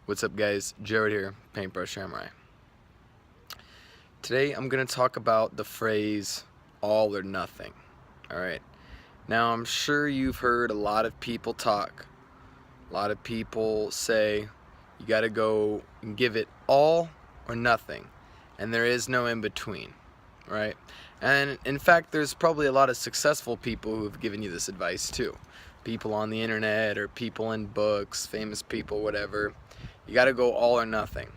What's up guys, Jared here, Paintbrush Samurai. Today I'm going to talk about the phrase all or nothing. Alright, now I'm sure you've heard a lot of people talk. A lot of people say you got to go and give it all or nothing, and there is no in between, right? And in fact there's probably a lot of successful people who have given you this advice too. People on the internet or people in books, famous people, whatever. You got to go all or nothing.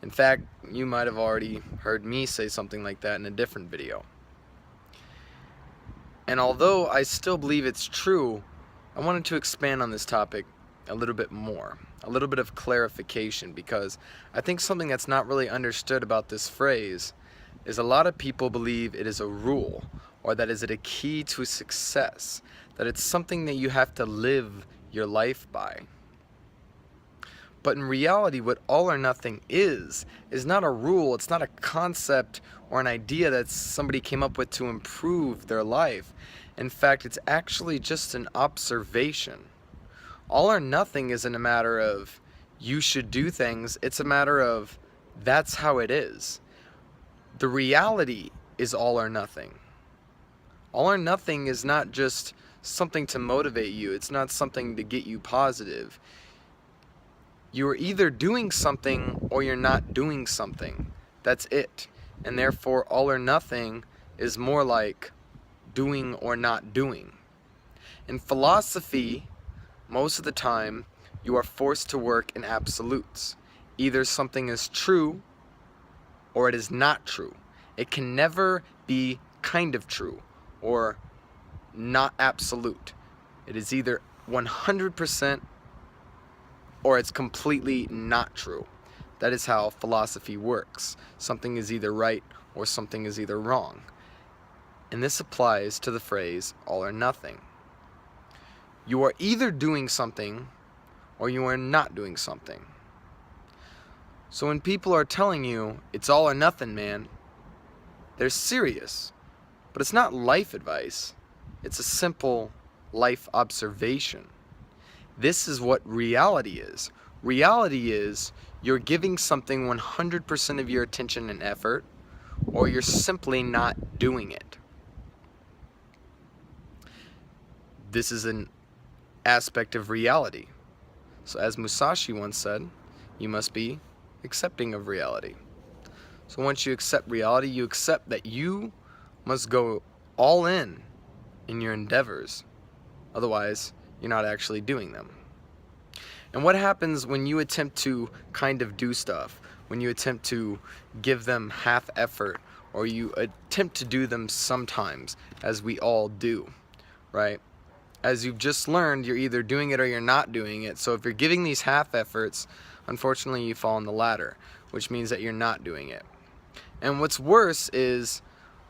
In fact, you might have already heard me say something like that in a different video. And although I still believe it's true, I wanted to expand on this topic a little bit more, a little bit of clarification, because I think something that's not really understood about this phrase is a lot of people believe it is a rule, or that is it a key to success, that it's something that you have to live your life by. But in reality, what all or nothing is not a rule, it's not a concept or an idea that somebody came up with to improve their life. In fact, it's actually just an observation. All or nothing isn't a matter of you should do things, it's a matter of that's how it is. The reality is all or nothing. All or nothing is not just something to motivate you, it's not something to get you positive. You are either doing something or you're not doing something. That's it. And therefore all or nothing is more like doing or not doing. In philosophy, most of the time you are forced to work in absolutes. Either something is true or it is not true. It can never be kind of true or not absolute. It is either 100% or it's completely not true. That is how philosophy works. Something is either right or something is either wrong. And this applies to the phrase all or nothing. You are either doing something or you are not doing something. So when people are telling you it's all or nothing, man, they're serious. But it's not life advice. It's a simple life observation. This is what reality is. Reality is you're giving something 100% of your attention and effort, or you're simply not doing it. This is an aspect of reality. So as Musashi once said, you must be accepting of reality. So once you accept reality, you accept that you must go all in your endeavors. Otherwise, you're not actually doing them. And what happens when you attempt to kind of do stuff, when you attempt to give them half effort, or you attempt to do them sometimes, as we all do, right? As you've just learned, you're either doing it or you're not doing it. So if you're giving these half efforts, unfortunately you fall on the latter, which means that you're not doing it. And what's worse is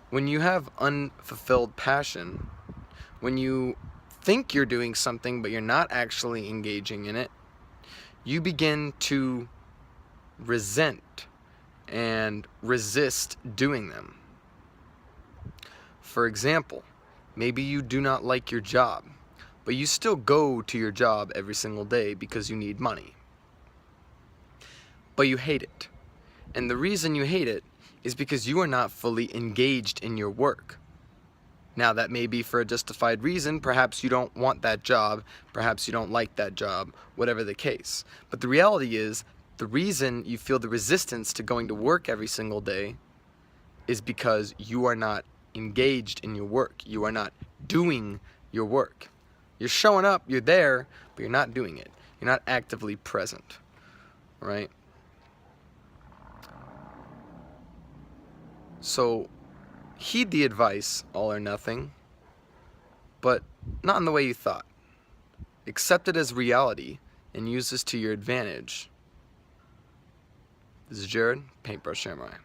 when you have unfulfilled passion, when you think you're doing something but you're not actually engaging in it, you begin to resent and resist doing them. For example, maybe you do not like your job, but you still go to your job every single day because you need money. But you hate it. And the reason you hate it is because you are not fully engaged in your work. Now that may be for a justified reason. Perhaps you don't want that job, perhaps you don't like that job, whatever the case. But the reality is, the reason you feel the resistance to going to work every single day is because you are not engaged in your work. You are not doing your work. You're showing up, you're there, but you're not doing it. You're not actively present, right? So heed the advice, all or nothing, but not in the way you thought. Accept it as reality and use this to your advantage. This is Jared, Paintbrush Samurai.